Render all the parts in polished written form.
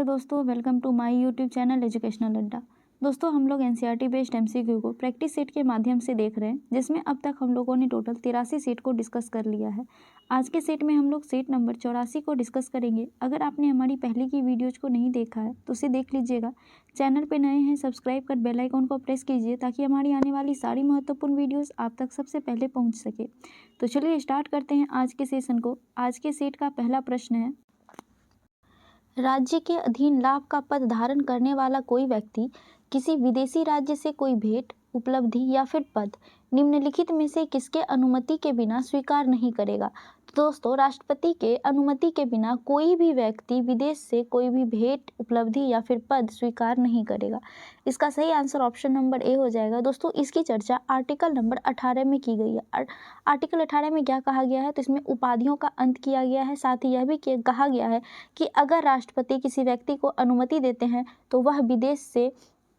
Hello दोस्तों, welcome to my YouTube channel educational Adda. दोस्तों, हम लोग एनसीईआरटी बेस्ड एमसीक्यू को प्रैक्टिस सेट के माध्यम से देख रहे हैं, जिसमें अब तक हम लोगों ने टोटल 83 सेट को डिस्कस कर लिया है। आज के सेट में हम लोग सेट नंबर 84 को डिस्कस करेंगे। अगर आपने हमारी पहले की वीडियोज़ को नहीं देखा है तो उसे देख लीजिएगा। चैनल पर नए हैं, सब्सक्राइब कर बेल आइकन को प्रेस कीजिए ताकि हमारी आने वाली सारी महत्वपूर्ण वीडियोज़ आप तक सबसे पहले पहुँच सके। तो चलिए स्टार्ट करते हैं आज के सेशन को। आज के सेट का पहला प्रश्न है, राज्य के अधीन लाभ का पद धारण करने वाला कोई व्यक्ति किसी विदेशी राज्य से कोई भेंट, उपलब्धि या फिर पद निम्नलिखित में से किसके अनुमति के बिना स्वीकार नहीं करेगा। तो दोस्तों, राष्ट्रपति के अनुमति के बिना कोई भी व्यक्ति विदेश से कोई भी भेंट, उपलब्धि या फिर पद स्वीकार नहीं करेगा। इसका सही आंसर ऑप्शन नंबर ए हो जाएगा। दोस्तों, इसकी चर्चा आर्टिकल नंबर 18 में की गई है। आर्टिकल 18 में क्या कहा गया है, तो इसमें उपाधियों का अंत किया गया है। साथ ही यह भी कहा गया है कि अगर राष्ट्रपति किसी व्यक्ति को अनुमति देते हैं तो वह विदेश से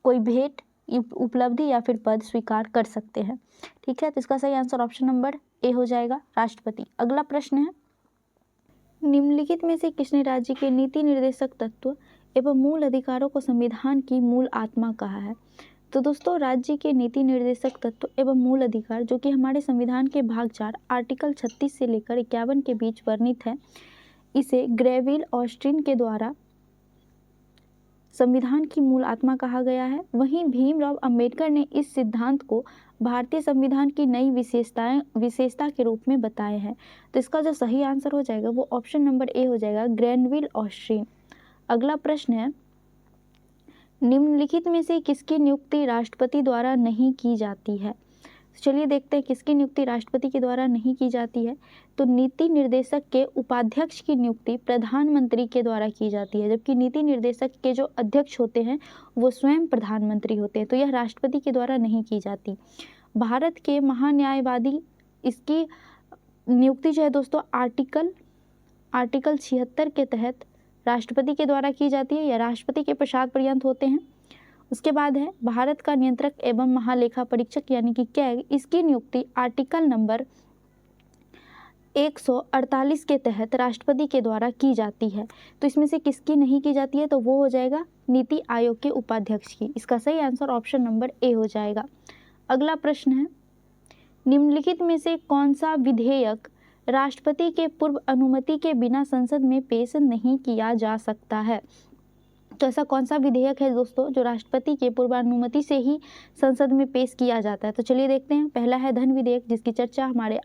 कोई भेंट, उपलब्धि या फिर पद स्वीकार कर सकते हैं। ठीक है, तो इसका सही आंसर ऑप्शन नंबर ए हो जाएगा, राष्ट्रपति। अगला प्रश्न है, निम्नलिखित में से किसने राज्य के नीति निर्देशक तत्व एवं मूल अधिकारों को संविधान की मूल आत्मा कहा है। तो दोस्तों, राज्य के नीति निर्देशक तत्व एवं मूल अधिकार जो कि हमारे संविधान के भाग 4 आर्टिकल 36 से लेकर 51 के बीच वर्णित है, इसे ग्रेविल ऑस्ट्रिन के द्वारा संविधान की मूल आत्मा कहा गया है। वहीं भीमराव अंबेडकर ने इस सिद्धांत को भारतीय संविधान की नई विशेषता के रूप में बताए हैं। तो इसका जो सही आंसर हो जाएगा वो ऑप्शन नंबर ए हो जाएगा, ग्रेविल ऑस्ट्रिन। अगला प्रश्न है, निम्नलिखित में से किसकी नियुक्ति राष्ट्रपति द्वारा नहीं की जाती है। चलिए देखते हैं किसकी नियुक्ति राष्ट्रपति के द्वारा नहीं की जाती है। तो नीति निर्देशक के उपाध्यक्ष की नियुक्ति प्रधानमंत्री के द्वारा की जाती है, जबकि नीति निर्देशक के जो अध्यक्ष होते हैं वो स्वयं प्रधानमंत्री होते हैं। तो यह राष्ट्रपति के द्वारा नहीं की जाती। भारत के महान्यायवादी, इसकी नियुक्ति जो है दोस्तों आर्टिकल 76 के तहत राष्ट्रपति के द्वारा की जाती है या राष्ट्रपति के प्रसाद पर्यंत होते हैं। उसके बाद है भारत का नियंत्रक एवं महालेखा परीक्षक यानी कि कैग, इसकी नियुक्ति आर्टिकल नंबर 148 के तहत राष्ट्रपति के द्वारा की जाती है। तो इसमें से किसकी नहीं की जाती है, तो वो हो जाएगा नीति आयोग के उपाध्यक्ष की। इसका सही आंसर ऑप्शन नंबर ए हो जाएगा। अगला प्रश्न है, निम्नलिखित में से कौन सा विधेयक राष्ट्रपति के पूर्व अनुमति के बिना संसद में पेश नहीं किया जा सकता है। तो ऐसा कौन सा विधेयक है दोस्तों जो राष्ट्रपति के पूर्वानुमति से ही संसद में पेश किया जाता है। तो चलिए देखते हैं। पहला है धन विधेयक, जिसकी चर्चा हमारे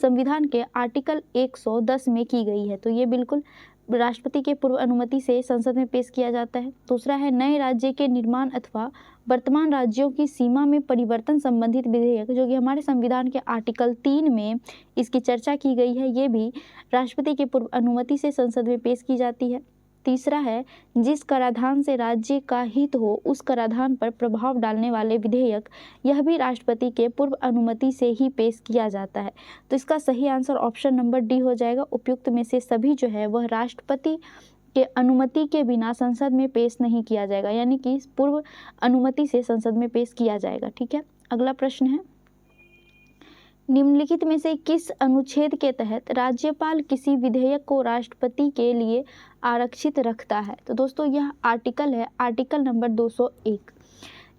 संविधान के आर्टिकल 110 में की गई है। तो ये बिल्कुल राष्ट्रपति के पूर्व अनुमति से संसद में पेश किया जाता है। दूसरा है नए राज्य के निर्माण अथवा वर्तमान राज्यों की सीमा में परिवर्तन संबंधित विधेयक, जो कि हमारे संविधान के आर्टिकल 3 में इसकी चर्चा की गई है। ये भी राष्ट्रपति के पूर्व अनुमति से संसद में पेश की जाती है। तीसरा है जिस कराधान से राज्य का हित हो उस कराधान पर प्रभाव डालने वाले विधेयक, यह भी राष्ट्रपति के पूर्व अनुमति से ही पेश किया जाता है। तो इसका सही आंसर ऑप्शन नंबर डी हो जाएगा। उपयुक्त में से सभी जो है वह राष्ट्रपति के अनुमति के बिना संसद में पेश नहीं किया जाएगा, यानी कि पूर्व अनुमति से संसद में पेश किया जाएगा। ठीक है, अगला प्रश्न है, निम्नलिखित में से किस अनुच्छेद के तहत राज्यपाल किसी विधेयक को राष्ट्रपति के लिए आरक्षित रखता है। तो दोस्तों, यह आर्टिकल है आर्टिकल नंबर 201,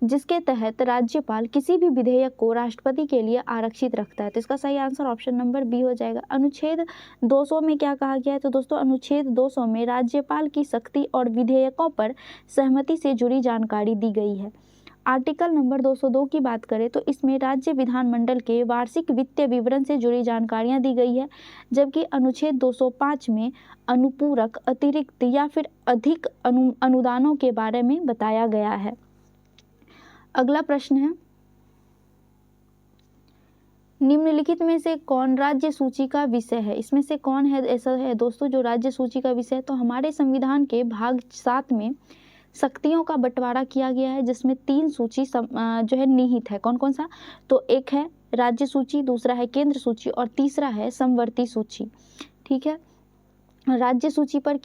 जिसके तहत राज्यपाल किसी भी विधेयक को राष्ट्रपति के लिए आरक्षित रखता है। तो इसका सही आंसर ऑप्शन नंबर बी हो जाएगा। अनुच्छेद 200 में क्या कहा गया है, तो दोस्तों अनुच्छेद 200 में राज्यपाल की शक्ति और विधेयकों पर सहमति से जुड़ी जानकारी दी गई है। आर्टिकल नंबर 202 की बात करें तो इसमें राज्य विधानमंडल के वार्षिक वित्तीय विवरण से जुड़ी जानकारियां दी गई है, जबकि अनुच्छेद 205 में अनुपूरक, अतिरिक्त या फिर अधिक अनुदानों के बारे में बताया गया है। अगला प्रश्न है, निम्नलिखित में से कौन राज्य सूची का विषय है। इसमें से कौन है ऐसा है दोस्तों जो राज्य सूची का विषय है। तो हमारे संविधान के भाग 7 में शक्तियों का बंटवारा किया गया है, जिसमें 3 सूची जो है निहित है। कौन कौन सा, तो एक है राज्य सूची, दूसरा है केंद्र सूची और तीसरा है समवर्ती सूची। ठीक है, राज्य सूची पर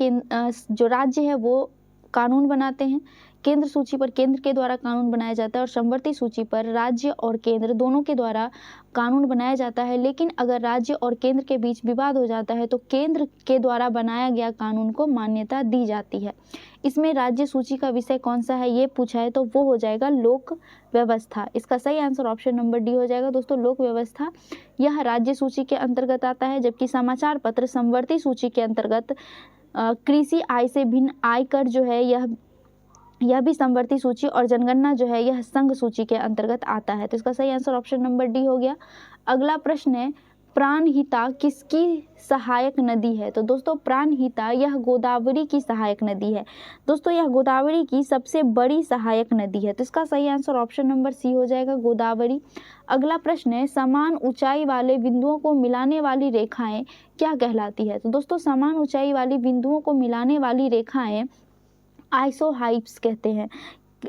जो राज्य है वो कानून बनाते हैं। केंद्र सूची पर केंद्र के द्वारा कानून बनाया जाता है और समवर्ती सूची पर राज्य और केंद्र दोनों के द्वारा कानून बनाया जाता है। लेकिन अगर राज्य और केंद्र के बीच विवाद हो जाता है तो केंद्र के द्वारा बनाया गया कानून को मान्यता दी जाती है। इसमें राज्य सूची का विषय कौन सा है ये पूछा है तो वो हो जाएगा लोक व्यवस्था। इसका सही आंसर ऑप्शन नंबर डी हो जाएगा दोस्तों, लोक व्यवस्था यह राज्य सूची के अंतर्गत आता है। जबकि समाचार पत्र समवर्ती सूची के अंतर्गत कृषि आय से भिन्न आयकर जो है यह भी समवर्ती सूची और जनगणना जो है यह संघ सूची के अंतर्गत आता है। तो इसका सही आंसर ऑप्शन नंबर डी हो गया। अगला प्रश्न है प्राणहिता किसकी सहायक नदी है? तो दोस्तों प्राणहिता यह गोदावरी की सहायक नदी है। दोस्तों यह गोदावरी की सबसे बड़ी सहायक नदी है। तो इसका सही आंसर ऑप्शन नंबर सी हो जाएगा, गोदावरी। अगला प्रश्न है समान ऊंचाई वाले बिंदुओं को मिलाने वाली रेखाएं क्या कहलाती है? तो दोस्तों समान ऊंचाई वाली बिंदुओं को मिलाने वाली रेखाएं आइसोहाइप्स कहते हैं।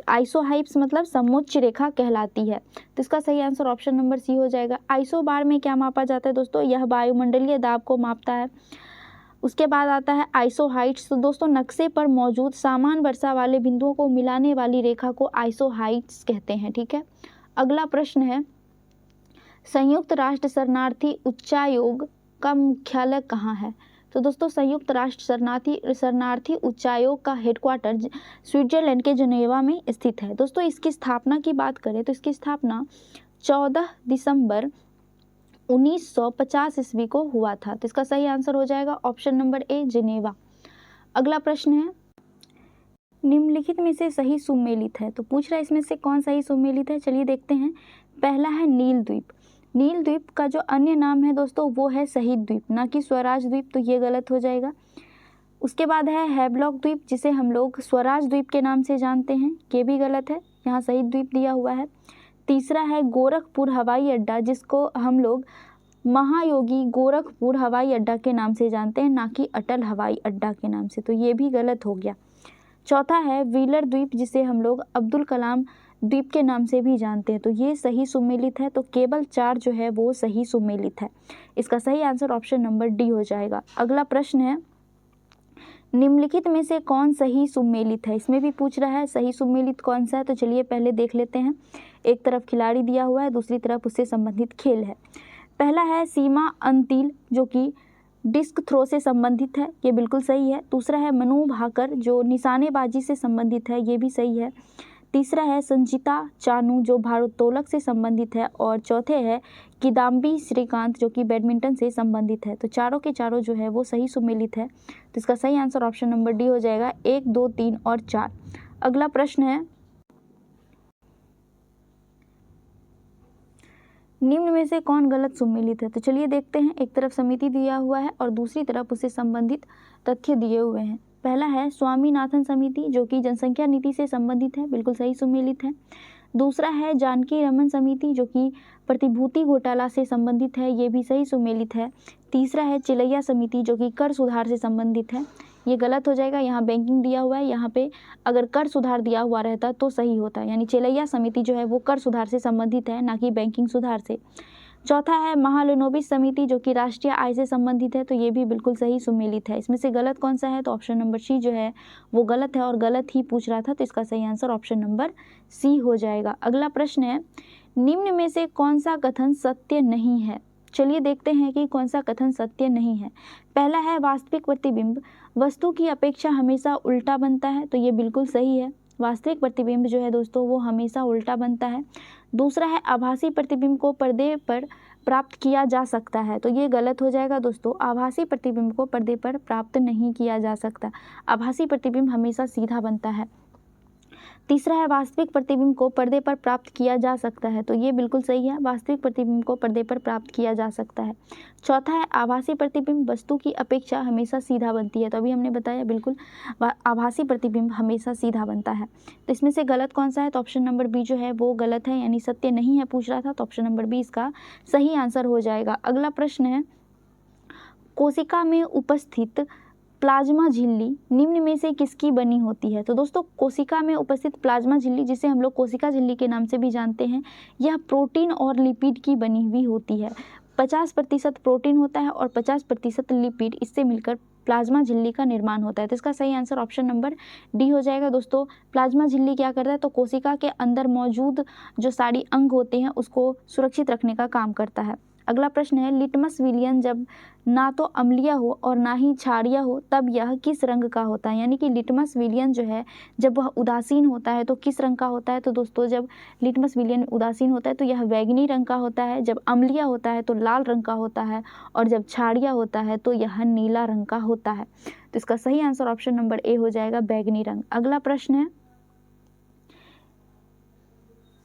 आइसोहाइप्स मतलब समोच्च रेखा कहलाती है। तो इसका सही आंसर ऑप्शन नंबर सी हो जाएगा। आइसोबार में क्या मापा जाता है दोस्तों? यह वायुमंडलीय दाब को मापता है। उसके बाद आता है आइसोहाइट्स। तो दोस्तों नक्शे पर मौजूद समान वर्षा वाले बिंदुओं को मिलाने वाली रेखा को आइसोहाइट्स कहते हैं। ठीक है। अगला प्रश्न है संयुक्त राष्ट्र शरणार्थी उच्चायोग का मुख्यालय कहाँ है? तो दोस्तों संयुक्त राष्ट्र शरणार्थी उच्चायोग का हेडक्वार्टर स्विट्जरलैंड के जनेवा में स्थित है। दोस्तों इसकी स्थापना की बात करें तो इसकी स्थापना 14 दिसंबर 1950 ईस्वी को हुआ था। तो इसका सही आंसर हो जाएगा ऑप्शन नंबर ए, जिनेवा। अगला प्रश्न है निम्नलिखित में से सही सुमेलित है। तो पूछ रहा है इसमें से कौन सही सुमेलित है। चलिए देखते हैं। पहला है नील द्वीप। नील द्वीप का जो अन्य नाम है दोस्तों वो है शहीद द्वीप, ना कि स्वराज द्वीप, तो ये गलत हो जाएगा। उसके बाद है हैवलॉक द्वीप जिसे हम लोग स्वराज द्वीप के नाम से जानते हैं, ये भी गलत है, यहाँ शहीद द्वीप दिया हुआ है। तीसरा है गोरखपुर हवाई अड्डा जिसको हम लोग महायोगी गोरखपुर हवाई अड्डा के नाम से जानते हैं, ना कि अटल हवाई अड्डा के नाम से, तो ये भी गलत हो गया। चौथा है व्हीलर द्वीप जिसे हम लोग अब्दुल कलाम द्वीप के नाम से भी जानते हैं, तो ये सही सुमेलित है। तो केवल 4 जो है वो सही सुमेलित है। इसका सही आंसर ऑप्शन नंबर डी हो जाएगा। अगला प्रश्न है निम्नलिखित में से कौन सही सुमेलित है? इसमें भी पूछ रहा है सही सुमेलित कौन सा है। तो चलिए पहले देख लेते हैं। एक तरफ खिलाड़ी दिया हुआ है, दूसरी तरफ उससे संबंधित खेल है। पहला है सीमा अंतिल जो कि डिस्क थ्रो से संबंधित है, ये बिल्कुल सही है। दूसरा है मनु भाकर जो निशानेबाजी से संबंधित है, ये भी सही है। तीसरा है संचिता चानू जो भारोत्तोलक से संबंधित है। और चौथे है किदाम्बी श्रीकांत जो कि बैडमिंटन से संबंधित है। तो चारों के चारों जो है वो सही सुमेलित है। तो इसका सही आंसर ऑप्शन नंबर डी हो जाएगा, 1, 2, 3 और 4। अगला प्रश्न है निम्न में से कौन गलत सुमेलित है? तो चलिए देखते हैं। एक तरफ समिति दिया हुआ है और दूसरी तरफ उससे संबंधित तथ्य दिए हुए हैं। पहला है स्वामीनाथन समिति जो कि जनसंख्या नीति से संबंधित है, बिल्कुल सही सुमेलित है। दूसरा है जानकी रमन समिति जो कि प्रतिभूति घोटाला से संबंधित है, ये भी सही सुमेलित है। तीसरा है चिलैया समिति जो कि कर सुधार से संबंधित है, ये गलत हो जाएगा। यहाँ बैंकिंग दिया हुआ है, यहाँ पे अगर कर सुधार दिया हुआ रहता तो सही होता, यानी चिलैया समिति जो है वो कर सुधार से संबंधित है, ना कि बैंकिंग सुधार से। चौथा है महालनोबिस समिति जो कि राष्ट्रीय आय से संबंधित है, तो ये भी बिल्कुल सही सुमेलित है। इसमें से गलत कौन सा है? तो ऑप्शन नंबर सी जो है वो गलत है और गलत ही पूछ रहा था, तो इसका सही आंसर ऑप्शन नंबर सी हो जाएगा। अगला प्रश्न है निम्न में से कौन सा कथन सत्य नहीं है? चलिए देखते हैं कि कौन सा कथन सत्य नहीं है। पहला है वास्तविक प्रतिबिंब वस्तु की अपेक्षा हमेशा उल्टा बनता है, तो ये बिल्कुल सही है। वास्तविक प्रतिबिंब जो है दोस्तों वो हमेशा उल्टा बनता है। दूसरा है आभासी प्रतिबिंब को पर्दे पर प्राप्त किया जा सकता है, तो ये गलत हो जाएगा दोस्तों। आभासी प्रतिबिंब को पर्दे पर प्राप्त नहीं किया जा सकता, आभासी प्रतिबिंब हमेशा सीधा बनता है। तीसरा है वास्तविक प्रतिबिंब को पर्दे पर प्राप्त किया जा सकता है, तो ये बिल्कुल सही है, वास्तविक प्रतिबिंब को पर्दे पर प्राप्त किया जा सकता है। चौथा है आभासी प्रतिबिंब वस्तु की अपेक्षा हमेशा सीधा बनती है, तो अभी हमने बताया बिल्कुल आभासी प्रतिबिंब हमेशा सीधा बनता है। तो इसमें से गलत कौन सा है? तो ऑप्शन नंबर बी जो है वो गलत है, यानी सत्य नहीं है पूछ रहा था, तो ऑप्शन नंबर बी इसका सही आंसर हो जाएगा। अगला प्रश्न है कोशिका में उपस्थित प्लाज्मा झिल्ली निम्न में से किसकी बनी होती है? तो दोस्तों कोशिका में उपस्थित प्लाज्मा झिल्ली जिसे हम लोग कोशिका झिल्ली के नाम से भी जानते हैं, यह प्रोटीन और लिपिड की बनी हुई होती है। 50% प्रोटीन होता है और 50% लिपिड इससे मिलकर प्लाज्मा झिल्ली का निर्माण होता है। तो इसका सही आंसर ऑप्शन नंबर डी हो जाएगा। दोस्तों प्लाज्मा झिल्ली क्या करता है, तो कोशिका के अंदर मौजूद जो सारी अंग होते हैं उसको सुरक्षित रखने का काम करता है। अगला प्रश्न है, लिटमस विलयन जब ना तो अम्लीय हो और ना ही क्षारीय हो तब यह किस रंग का होता है। यानी कि लिटमस विलयन जो है जब वह उदासीन होता है तो किस रंग का होता है। तो दोस्तों जब लिटमस विलयन उदासीन होता है तो यह बैंगनी रंग का होता है, जब अम्लीय होता है तो लाल रंग का होता है, और जब क्षारीय होता है तो यह नीला रंग का होता है। तो इसका सही आंसर ऑप्शन नंबर ए हो जाएगा, बैंगनी रंग। अगला प्रश्न है,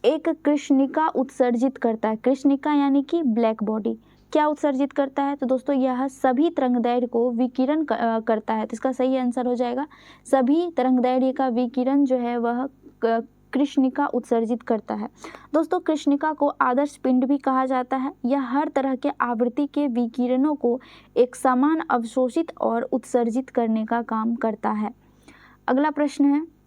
एक कृष्णिका उत्सर्जित करता है। कृष्णिका यानी कि ब्लैक बॉडी क्या उत्सर्जित करता है। तो दोस्तों यह सभी तरंगदैर्घ्य को विकिरण करता है। तो इसका सही आंसर हो जाएगा, सभी तरंगदैर्घ्य का विकिरण जो है वह कृष्णिका उत्सर्जित करता है। दोस्तों कृष्णिका को आदर्श पिंड भी कहा जाता है। यह हर तरह के आवृत्ति के विकिरणों को एक समान अवशोषित और उत्सर्जित करने का काम करता है। अगला प्रश्न है,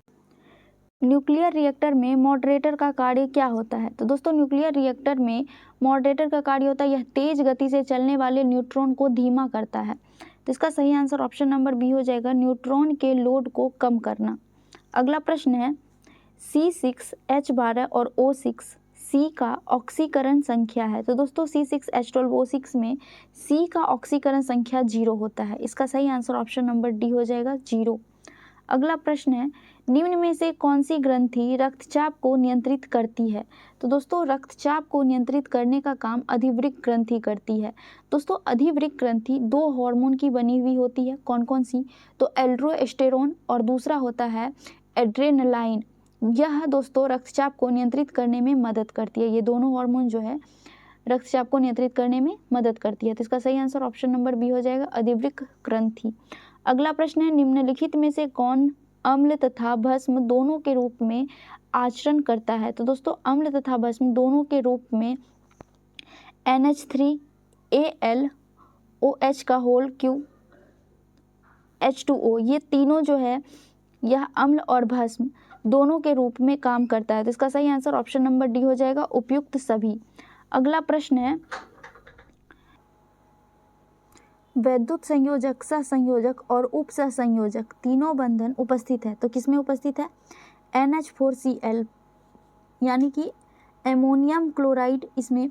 न्यूक्लियर रिएक्टर में मॉडरेटर का कार्य क्या होता है। तो दोस्तों न्यूक्लियर रिएक्टर में मॉडरेटर का कार्य होता है, यह तेज गति से चलने वाले न्यूट्रॉन को धीमा करता है। तो इसका सही आंसर ऑप्शन नंबर बी हो जाएगा, न्यूट्रॉन के लोड को कम करना। अगला प्रश्न है, C6H12 और O6 C का ऑक्सीकरण संख्या है। तो दोस्तों C6H12O6 में C का ऑक्सीकरण संख्या 0 होता है। इसका सही आंसर ऑप्शन नंबर डी हो जाएगा, 0। अगला प्रश्न है, निम्न में से कौन सी ग्रंथि रक्तचाप को नियंत्रित करती है। तो दोस्तों रक्तचाप को नियंत्रित करने का काम अधिवृक्क ग्रंथि करती है। दोस्तों अधिवृक्क ग्रंथि 2 हार्मोन की बनी हुई होती है। कौन कौन सी, तो एल्ड्रोस्टेरोन और दूसरा होता है एड्रेनलाइन। यह दोस्तों रक्तचाप को नियंत्रित करने में मदद करती है। ये दोनों हार्मोन जो है रक्तचाप को नियंत्रित करने में मदद करती है। तो इसका सही आंसर ऑप्शन नंबर बी हो जाएगा, अधिवृक्क ग्रंथि। अगला प्रश्न है, निम्नलिखित में से कौन अम्ल तथा भस्म दोनों के रूप में आचरण करता है। तो दोस्तों अम्ल तथा भस्म दोनों के रूप में NH3AlOH का होल क्यू H2O, ये तीनों जो है यह अम्ल और भस्म दोनों के रूप में काम करता है। तो इसका सही आंसर ऑप्शन नंबर डी हो जाएगा, उपयुक्त सभी। अगला प्रश्न है, वैद्युत संयोजक, सहसंयोजक और उपसहसंयोजक तीनों बंधन उपस्थित है। तो किसमें उपस्थित है, NH4Cl यानी कि एमोनियम क्लोराइड, इसमें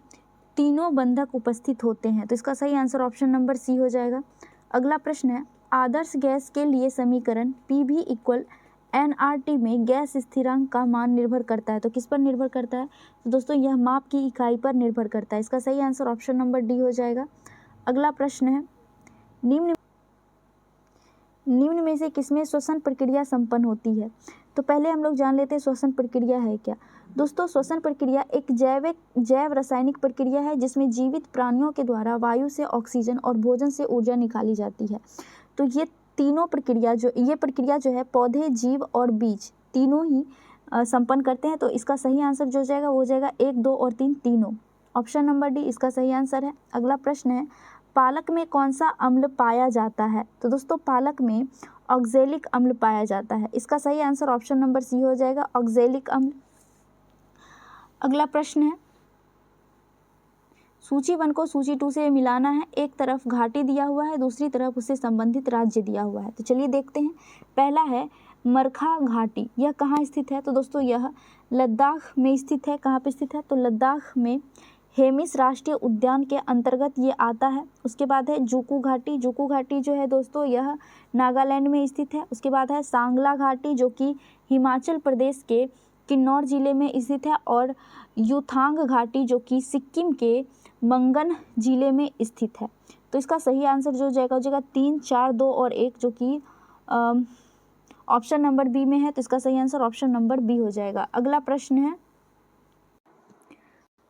तीनों बंधक उपस्थित होते हैं। तो इसका सही आंसर ऑप्शन नंबर सी हो जाएगा। अगला प्रश्न है, आदर्श गैस के लिए समीकरण PV = nRT में गैस स्थिरांक का मान निर्भर करता है। तो किस पर निर्भर करता है, तो दोस्तों यह माप की इकाई पर निर्भर करता है। इसका सही आंसर ऑप्शन नंबर डी हो जाएगा। अगला प्रश्न है, निम्न में से किसमें श्वसन प्रक्रिया संपन्न होती है। तो पहले हम लोग जान लेते हैं श्वसन प्रक्रिया है क्या। दोस्तों श्वसन प्रक्रिया एक जैव रासायनिक प्रक्रिया है जिसमें जीवित प्राणियों के द्वारा वायु से ऑक्सीजन और भोजन से ऊर्जा निकाली जाती है। तो ये प्रक्रिया जो है पौधे, जीव और बीज तीनों ही संपन्न करते हैं। तो इसका सही आंसर जो हो जाएगा वो हो जाएगा 1, 2 और 3 तीनों। ऑप्शन नंबर डी इसका सही आंसर है। अगला प्रश्न है, पालक में कौन सा अम्ल पाया जाता है। तो दोस्तों पालक में ऑक्जेलिक अम्ल पाया जाता है। इसका सही आंसर ऑप्शन नंबर सी हो जाएगा, ऑक्जेलिक अम्ल। अगला प्रश्न है, सूची 1 को सूची 2 से मिलाना है। एक तरफ घाटी दिया हुआ है, दूसरी तरफ उससे संबंधित राज्य दिया हुआ है। तो चलिए देखते हैं। पहला है मरखा घाटी, यह कहाँ स्थित है। तो दोस्तों यह लद्दाख में स्थित है। कहाँ पे स्थित है, तो लद्दाख में हेमिस राष्ट्रीय उद्यान के अंतर्गत ये आता है। उसके बाद है जुकू घाटी। जुकू घाटी जो है दोस्तों यह नागालैंड में स्थित है। उसके बाद है सांगला घाटी जो कि हिमाचल प्रदेश के किन्नौर जिले में स्थित है, और युथांग घाटी जो कि सिक्किम के मंगन जिले में स्थित है। तो इसका सही आंसर जो हो जाएगा 3, 4, 2 और 1 जो कि ऑप्शन नंबर बी में है। तो इसका सही आंसर ऑप्शन नंबर बी हो जाएगा। अगला प्रश्न है,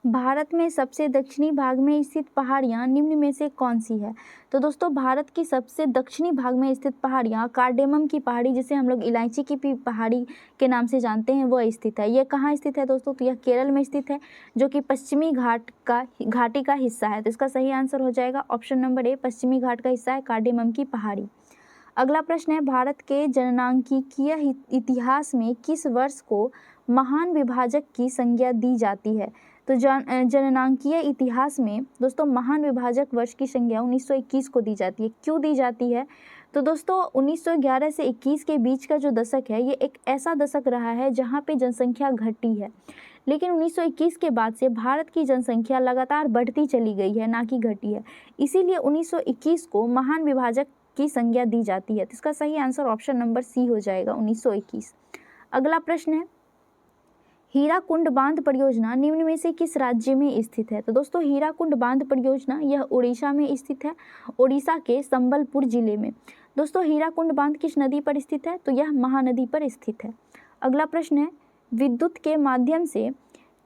भारत में सबसे दक्षिणी भाग में स्थित पहाड़ियाँ निम्न में से कौन सी है। तो दोस्तों भारत की सबसे दक्षिणी भाग में स्थित पहाड़ियाँ कार्डेमम की पहाड़ी, जिसे हम लोग इलायची की पहाड़ी के नाम से जानते हैं, वह स्थित है। यह कहाँ स्थित है दोस्तों, तो यह केरल में स्थित है जो कि पश्चिमी घाटी का हिस्सा है। तो इसका सही आंसर हो जाएगा ऑप्शन नंबर ए, पश्चिमी घाट का हिस्सा है कार्डेमम की पहाड़ी। अगला प्रश्न है, भारत के जननांकीय इतिहास में किस वर्ष को महान विभाजक की संज्ञा दी जाती है। तो जननांकीय इतिहास में दोस्तों महान विभाजक वर्ष की संज्ञा 1921 को दी जाती है। क्यों दी जाती है, तो दोस्तों 1911 से 21 के बीच का जो दशक है ये एक ऐसा दशक रहा है जहाँ पे जनसंख्या घटी है, लेकिन 1921 के बाद से भारत की जनसंख्या लगातार बढ़ती चली गई है, ना कि घटी है। इसीलिए 1921 को महान विभाजक की संज्ञा दी जाती है। तो इसका सही आंसर ऑप्शन नंबर सी हो जाएगा, 1921। अगला प्रश्न है, हीराकुंड बांध परियोजना निम्न में से किस राज्य में स्थित है? तो दोस्तों हीराकुंड बांध परियोजना यह उड़ीसा में स्थित है, उड़ीसा के संबलपुर जिले में। दोस्तों हीराकुंड बांध किस नदी पर स्थित है? तो यह महानदी पर स्थित है। अगला प्रश्न है, विद्युत के माध्यम से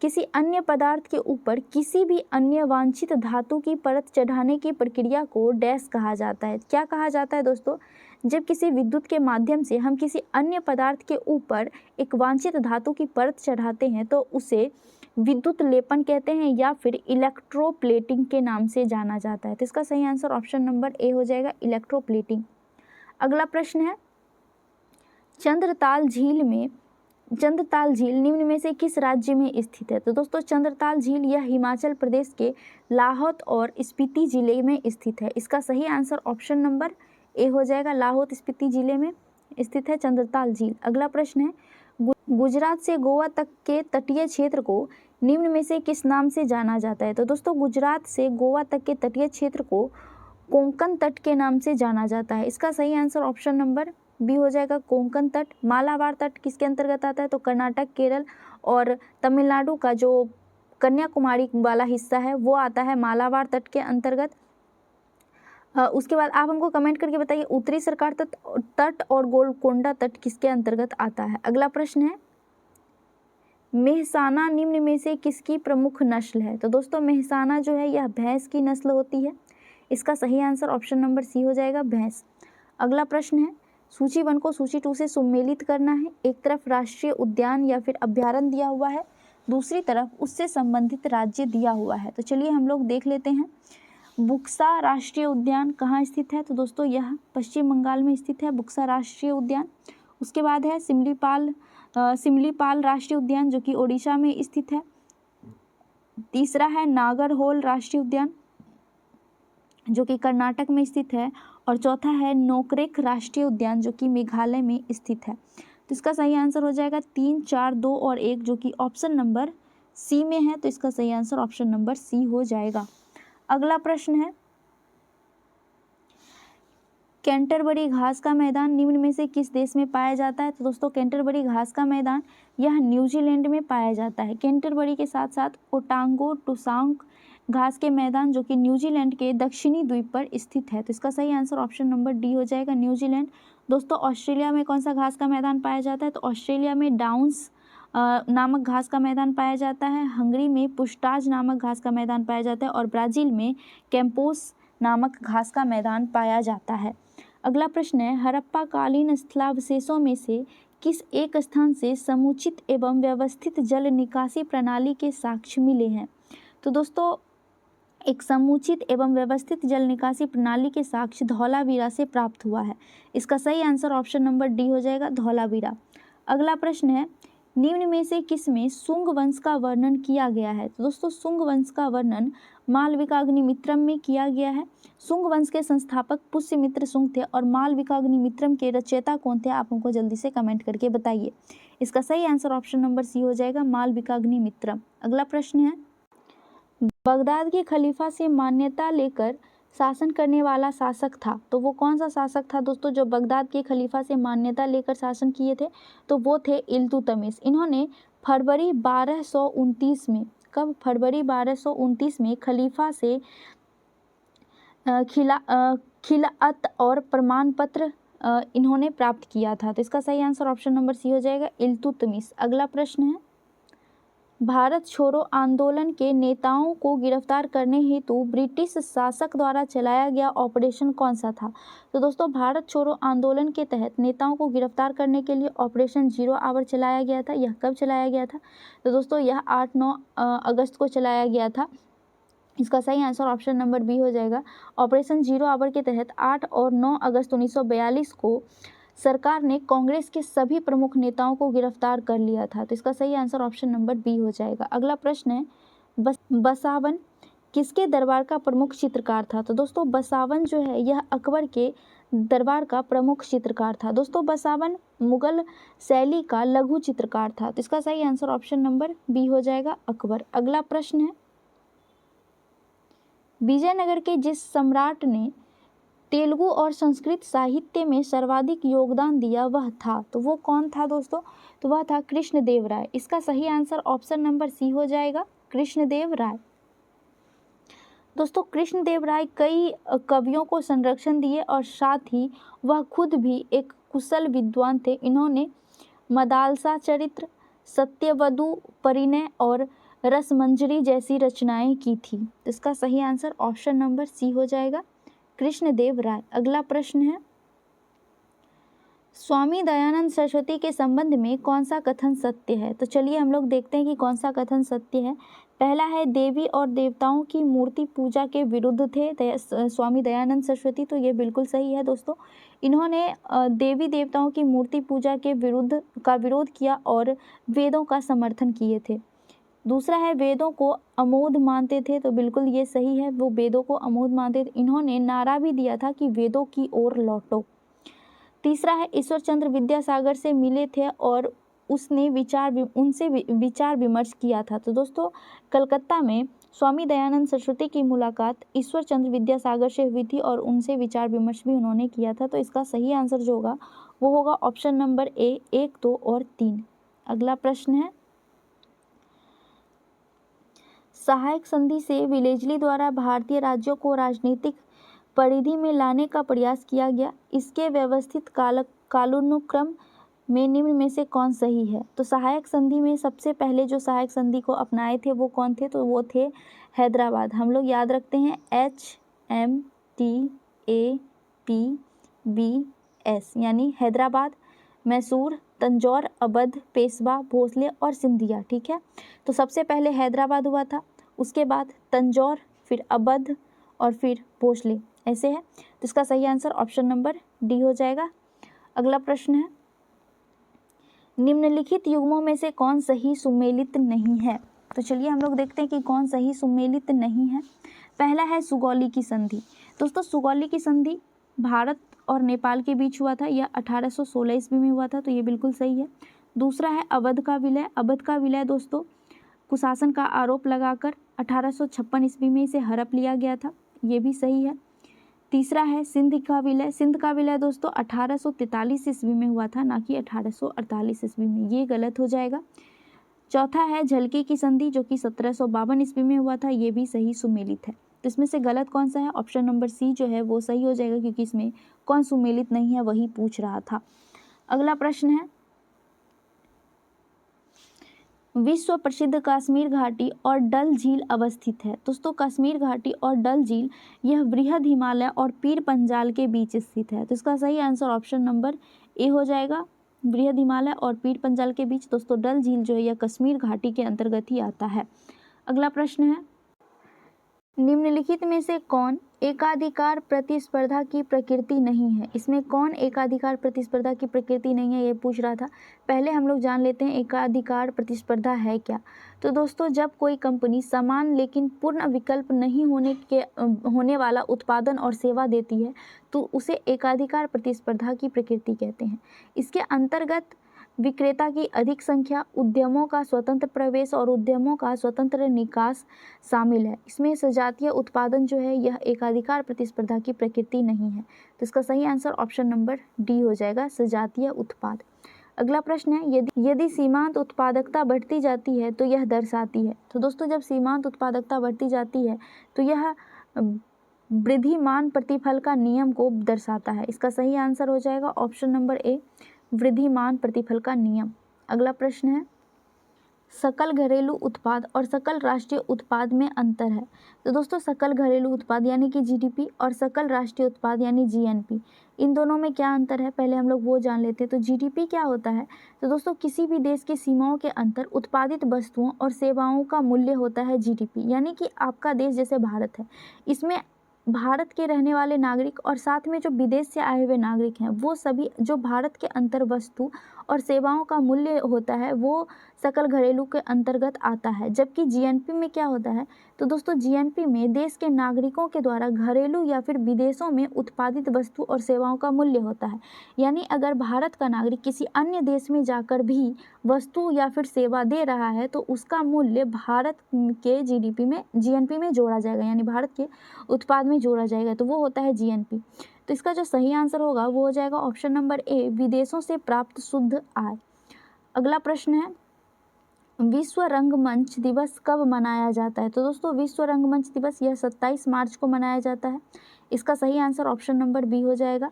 किसी अन्य पदार्थ के ऊपर किसी भी अन्य वांछित धातु की परत चढ़ाने की प्रक्रिया को डैश कहा जाता है? क्या कहा जाता है दोस्तों? जब किसी विद्युत के माध्यम से हम किसी अन्य पदार्थ के ऊपर एक वांछित धातु की परत चढ़ाते हैं तो उसे विद्युत लेपन कहते हैं या फिर इलेक्ट्रोप्लेटिंग के नाम से जाना जाता है। तो इसका सही आंसर ऑप्शन नंबर ए हो जाएगा, इलेक्ट्रोप्लेटिंग। अगला प्रश्न है, चंद्रताल झील निम्न में से किस राज्य में स्थित है? तो दोस्तों चंद्रताल झील यह हिमाचल प्रदेश के लाहौल और स्पीति जिले में स्थित है। इसका सही आंसर ऑप्शन नंबर ए हो जाएगा, लाहौल स्पीति जिले में स्थित है चंद्रताल झील। अगला प्रश्न है, गुजरात से गोवा तक के तटीय क्षेत्र को निम्न में से किस नाम से जाना जाता है? तो दोस्तों गुजरात से गोवा तक के तटीय क्षेत्र को कोंकण तट के नाम से जाना जाता है। इसका सही आंसर ऑप्शन नंबर बी हो जाएगा, कोंकण तट। मालाबार तट किसके अंतर्गत आता है? तो कर्नाटक, केरल और तमिलनाडु का जो कन्याकुमारी वाला हिस्सा है वो आता है मालाबार तट के अंतर्गत। उसके बाद आप हमको कमेंट करके बताइए उत्तरी सरकार तट और गोलकोंडा तट किसके अंतर्गत आता है। अगला प्रश्न है, मेहसाना निम्न में से किसकी प्रमुख नस्ल है? तो दोस्तों मेहसाना जो है यह भैंस की नस्ल होती है। इसका सही आंसर ऑप्शन नंबर सी हो जाएगा, भैंस। अगला प्रश्न है, सूची 1 को सूची 2 से सम्मिलित करना है। एक तरफ राष्ट्रीय उद्यान या फिर अभ्यारण्य दिया हुआ है, दूसरी तरफ उससे संबंधित राज्य दिया हुआ है। तो चलिए हम लोग देख लेते हैं। बुक्सा राष्ट्रीय उद्यान कहाँ स्थित है? तो दोस्तों यह पश्चिम बंगाल में स्थित है, बुक्सा राष्ट्रीय उद्यान। उसके बाद है सिमलीपाल राष्ट्रीय उद्यान जो कि ओडिशा में स्थित है। तीसरा है नागरहोल राष्ट्रीय उद्यान जो कि कर्नाटक में स्थित है। और चौथा है नोकरेक राष्ट्रीय उद्यान जो कि मेघालय में स्थित है। तो इसका सही आंसर हो जाएगा 3, 4, 2 और 1 जो कि ऑप्शन नंबर सी में है। तो इसका सही आंसर ऑप्शन नंबर सी हो जाएगा। अगला प्रश्न है, कैंटरबरी घास का मैदान निम्न में से किस देश में पाया जाता है? तो दोस्तों कैंटरबरी घास का मैदान यह न्यूजीलैंड में पाया जाता है। कैंटरबरी के साथ साथ ओटांगो टुसांग घास के मैदान जो कि न्यूजीलैंड के दक्षिणी द्वीप पर स्थित है। तो इसका सही आंसर ऑप्शन नंबर डी हो जाएगा, न्यूजीलैंड। दोस्तों ऑस्ट्रेलिया में कौन सा घास का मैदान पाया जाता है? तो ऑस्ट्रेलिया में डाउन्स नामक घास का मैदान पाया जाता है। हंगरी में पुस्टाज नामक घास का मैदान पाया जाता है और ब्राज़ील में कैंपोस नामक घास का मैदान पाया जाता है। अगला प्रश्न है, हड़प्पा कालीन स्थलावशेषों में से किस एक स्थान से समुचित एवं व्यवस्थित जल निकासी प्रणाली के साक्ष्य मिले हैं? तो दोस्तों एक समुचित एवं व्यवस्थित जल निकासी प्रणाली के साक्ष्य धौलावीरा से प्राप्त हुआ है। इसका सही आंसर ऑप्शन नंबर डी हो जाएगा, धौलावीरा। अगला प्रश्न है, निम्न में से किसमें शुंग वंश का वर्णन किया गया है? तो दोस्तों शुंग वंश का वर्णन मालविकाग्निमित्रम में किया गया है। शुंग वंश के संस्थापक पुष्यमित्र शुंग थे और मालविकाग्निमित्रम के रचयिता कौन थे? आप हमको जल्दी से कमेंट करके बताइए। इसका सही आंसर ऑप्शन नंबर सी हो जाएगा, मालविकाग्निमित्रम। अगला प्रश्न है, बगदाद के खलीफा से मान्यता लेकर शासन करने वाला शासक था, तो वो कौन सा शासक था दोस्तों जो बगदाद के खलीफा से मान्यता लेकर शासन किए थे? तो वो थे इल्तुतमिश। इन्होंने फरवरी 1229 में, कब? फरवरी 1229 में खलीफा से खिलाअत और प्रमाण पत्र इन्होंने प्राप्त किया था। तो इसका सही आंसर ऑप्शन नंबर सी हो जाएगा, इल्तुतमिश। अगला प्रश्न है, भारत छोड़ो आंदोलन के नेताओं को गिरफ्तार करने हेतु ब्रिटिश शासक द्वारा चलाया गया ऑपरेशन कौन सा था? तो दोस्तों भारत छोड़ो आंदोलन के तहत नेताओं को गिरफ्तार करने के लिए ऑपरेशन 0 आवर चलाया गया था। यह कब चलाया गया था? तो दोस्तों यह 8-9 अगस्त को चलाया गया था। इसका सही आंसर ऑप्शन नंबर बी हो जाएगा। ऑपरेशन 0 आवर के तहत 8 और 9 अगस्त 1942 को सरकार ने कांग्रेस के सभी प्रमुख नेताओं को गिरफ्तार कर लिया था। तो इसका सही आंसर ऑप्शन नंबर बी हो जाएगा। अगला प्रश्न है, बसावन किसके दरबार का प्रमुख चित्रकार था? तो दोस्तों बसावन जो है यह अकबर के दरबार का प्रमुख चित्रकार था? दोस्तों बसावन मुगल शैली का लघु चित्रकार था। तो इसका सही आंसर ऑप्शन नंबर बी हो जाएगा, अकबर। अगला प्रश्न है, विजयनगर के जिस सम्राट ने तेलुगु और संस्कृत साहित्य में सर्वाधिक योगदान दिया वह था, तो वो कौन था दोस्तों? तो वह था कृष्णदेव राय। इसका सही आंसर ऑप्शन नंबर सी हो जाएगा, कृष्णदेव राय। दोस्तों कृष्णदेव राय कई कवियों को संरक्षण दिए और साथ ही वह खुद भी एक कुशल विद्वान थे। इन्होंने मदालसा चरित्र, सत्यवधु परिणय और रसमंजरी जैसी रचनाएं की थी। तो इसका सही आंसर ऑप्शन नंबर सी हो जाएगा, कृष्णदेव राय। अगला प्रश्न है, स्वामी दयानंद सरस्वती के संबंध में कौन सा कथन सत्य है? तो चलिए हम लोग देखते हैं कि कौन सा कथन सत्य है। पहला है, देवी और देवताओं की मूर्ति पूजा के विरुद्ध थे स्वामी दयानंद सरस्वती। तो ये बिल्कुल सही है दोस्तों। इन्होंने देवी देवताओं की मूर्ति पूजा के विरोध किया और वेदों का समर्थन किए थे। दूसरा है, वेदों को अमोघ मानते थे। तो बिल्कुल ये सही है, वो वेदों को अमोघ मानते थे। इन्होंने नारा भी दिया था कि वेदों की ओर लौटो। तीसरा है, ईश्वर चंद्र विद्यासागर से मिले थे और उनसे विचार विमर्श किया था। तो दोस्तों कलकत्ता में स्वामी दयानंद सरस्वती की मुलाकात ईश्वर चंद्र विद्यासागर से हुई थी और उनसे विचार विमर्श भी उन्होंने किया था। तो इसका सही आंसर जो होगा वो होगा ऑप्शन नंबर ए, 1, 2 और 3। अगला प्रश्न है, सहायक संधि से विलेजली द्वारा भारतीय राज्यों को राजनीतिक परिधि में लाने का प्रयास किया गया। इसके व्यवस्थित कालानुक्रम में निम्न में से कौन सही है? तो सहायक संधि में सबसे पहले जो सहायक संधि को अपनाए थे वो कौन थे? तो वो थे हैदराबाद। हम लोग याद रखते हैं HMTAPBS, यानी हैदराबाद, मैसूर, तंजौर, अवध, पेशवा, भोसले और सिंधिया। ठीक है, तो सबसे पहले हैदराबाद हुआ था, उसके बाद तंजौर, फिर अवध और फिर भोसले, ऐसे है। तो इसका सही आंसर ऑप्शन नंबर डी हो जाएगा। अगला प्रश्न है, निम्नलिखित युग्मों में से कौन सही सुमेलित नहीं है? तो चलिए हम लोग देखते हैं कि कौन सही सुमेलित नहीं है। पहला है सुगौली की संधि। दोस्तों सुगौली की संधि भारत और नेपाल के बीच हुआ था, यह 1816 ईस्वी में हुआ था। तो ये बिल्कुल सही है। दूसरा है अवध का विलय। अवध का विलय दोस्तों कुशासन का आरोप लगाकर 1856 ईस्वी में इसे हड़प लिया गया था, ये भी सही है। तीसरा है सिंध का विलय। सिंध का विलय दोस्तों 1843 ईस्वी में हुआ था, ना कि 1848 ईस्वी में, ये गलत हो जाएगा। चौथा है झलकी की संधि जो कि 1752 ईस्वी में हुआ था, ये भी सही सुमेलित है। तो इसमें से गलत कौन सा है? ऑप्शन नंबर सी जो है वो सही हो जाएगा, क्योंकि इसमें कौन सुमेलित नहीं है वही पूछ रहा था। अगला प्रश्न है, विश्व प्रसिद्ध कश्मीर घाटी और डल झील अवस्थित है। दोस्तों कश्मीर घाटी और डल झील यह बृहद हिमालय और पीर पंजाल के बीच स्थित है। तो इसका सही आंसर ऑप्शन नंबर ए हो जाएगा, बृहद हिमालय और पीर पंजाल के बीच। दोस्तों डल झील जो है यह कश्मीर घाटी के अंतर्गत ही आता है। अगला प्रश्न है, निम्नलिखित में से कौन एकाधिकार प्रतिस्पर्धा की प्रकृति नहीं है? इसमें कौन एकाधिकार प्रतिस्पर्धा की प्रकृति नहीं है ये पूछ रहा था। पहले हम लोग जान लेते हैं एकाधिकार प्रतिस्पर्धा है क्या। तो दोस्तों जब कोई कंपनी समान लेकिन पूर्ण विकल्प नहीं होने वाला उत्पादन और सेवा देती है तो उसे एकाधिकार प्रतिस्पर्धा की प्रकृति कहते हैं। इसके अंतर्गत विक्रेता की अधिक संख्या, उद्यमों का स्वतंत्र प्रवेश और उद्यमों का स्वतंत्र निकास शामिल है। इसमें सजातीय उत्पादन जो है यह एकाधिकार प्रतिस्पर्धा की प्रकृति नहीं है। तो इसका सही आंसर ऑप्शन नंबर डी हो जाएगा, सजातीय उत्पाद। अगला प्रश्न है, यदि सीमांत उत्पादकता बढ़ती जाती है तो यह दर्शाती है। तो दोस्तों जब सीमांत उत्पादकता बढ़ती जाती है तो यह वृद्धिमान प्रतिफल का नियम को दर्शाता है। इसका सही आंसर हो जाएगा ऑप्शन नंबर ए, वृद्धिमान प्रतिफल का नियम। अगला प्रश्न है, सकल घरेलू उत्पाद और सकल राष्ट्रीय उत्पाद में अंतर है। तो दोस्तों सकल घरेलू उत्पाद यानी कि जीडीपी और सकल राष्ट्रीय उत्पाद यानी जीएनपी, इन दोनों में क्या अंतर है पहले हम लोग वो जान लेते हैं। तो जीडीपी क्या होता है? तो दोस्तों किसी भी देश की सीमाओं के अंदर उत्पादित वस्तुओं और सेवाओं का मूल्य होता है जीडीपी। यानी कि आपका देश जैसे भारत है, इसमें भारत के रहने वाले नागरिक और साथ में जो विदेश से आए हुए नागरिक हैं वो सभी जो भारत के अंतर वस्तु और सेवाओं का मूल्य होता है वो सकल घरेलू के अंतर्गत आता है। जबकि जीएनपी में क्या होता है, तो दोस्तों जीएनपी में देश के नागरिकों के द्वारा घरेलू या फिर विदेशों में उत्पादित वस्तु और सेवाओं का मूल्य होता है। यानी अगर भारत का नागरिक किसी अन्य देश में जाकर भी वस्तु या फिर सेवा दे रहा है तो उसका मूल्य भारत के जीडीपी में जीएनपी में जोड़ा जाएगा, यानी भारत के उत्पाद में जोड़ा जाएगा, तो वो होता है जीएनपी। तो इसका जो सही आंसर होगा वो हो जाएगा ऑप्शन नंबर ए, विदेशों से प्राप्त शुद्ध आय। अगला प्रश्न है, विश्व रंगमंच दिवस कब मनाया जाता है? तो दोस्तों विश्व रंगमंच दिवस यह 27 मार्च को मनाया जाता है। इसका सही आंसर ऑप्शन नंबर बी हो जाएगा।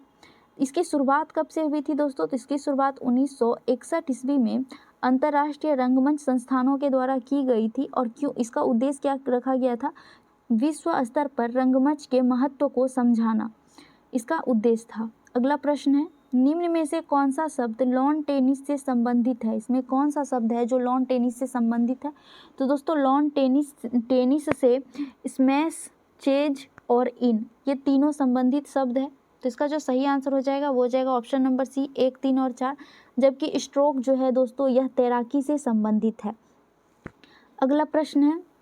इसकी शुरुआत कब से हुई थी दोस्तों? तो इसकी शुरुआत 1961 ईस्वी में अंतर्राष्ट्रीय रंगमंच संस्थानों के द्वारा की गई थी। और क्यों, इसका उद्देश्य क्या रखा गया था? विश्व स्तर पर रंगमंच के महत्व को समझाना इसका उद्देश्य था। अगला प्रश्न है, निम्न में से कौन सा शब्द लॉन टेनिस से संबंधित है? इसमें कौन सा शब्द है जो लॉन टेनिस से संबंधित है? तो दोस्तों लॉन टेनिस से स्मैश, चेज और इन, ये तीनों संबंधित शब्द है। तो इसका जो सही आंसर हो जाएगा वो हो जाएगा ऑप्शन नंबर सी, 1, 3 और 4। जबकि स्ट्रोक जो है दोस्तों यह तैराकी से संबंधित है। अगला प्रश्न है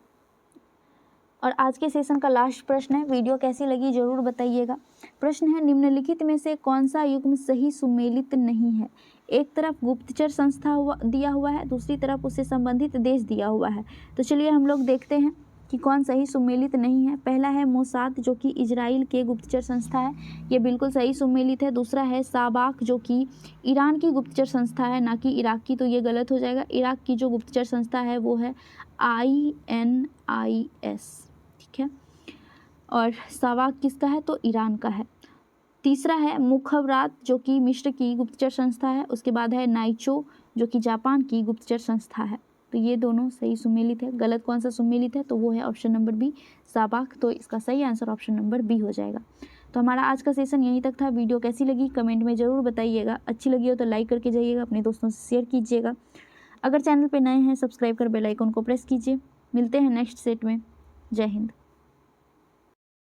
और आज के सेशन का लास्ट प्रश्न है, वीडियो कैसी लगी जरूर बताइएगा। प्रश्न है, निम्नलिखित में से कौन सा युग्म सही सुमेलित नहीं है? एक तरफ गुप्तचर संस्था दिया हुआ है, दूसरी तरफ उससे संबंधित देश दिया हुआ है। तो चलिए हम लोग देखते हैं कि कौन सही सुमेलित नहीं है। पहला है मोसाद जो कि इजराइल के गुप्तचर संस्था है, ये बिल्कुल सही सुमेलित है। दूसरा है साबाक जो कि ईरान की गुप्तचर संस्था है, ना कि इराक की, तो ये गलत हो जाएगा। इराक की जो गुप्तचर संस्था है वो है INIS, ठीक है। और सावाक किसका है? तो ईरान का है। तीसरा है मुखबरात जो कि मिस्र की गुप्तचर संस्था है। उसके बाद है नाइचो जो कि जापान की गुप्तचर संस्था है। तो ये दोनों सही सुमेलित है। गलत कौन सा सुमेलित है? तो वो है ऑप्शन नंबर बी, साबाक। तो इसका सही आंसर ऑप्शन नंबर बी हो जाएगा। तो हमारा आज का सेशन यहीं तक था। वीडियो कैसी लगी कमेंट में ज़रूर बताइएगा। अच्छी लगी हो तो लाइक करके जाइएगा, अपने दोस्तों से शेयर कीजिएगा। अगर चैनल पर नए हैं सब्सक्राइब कर बेल आइकन को प्रेस कीजिए। मिलते हैं नेक्स्ट सेट में। जय हिंद।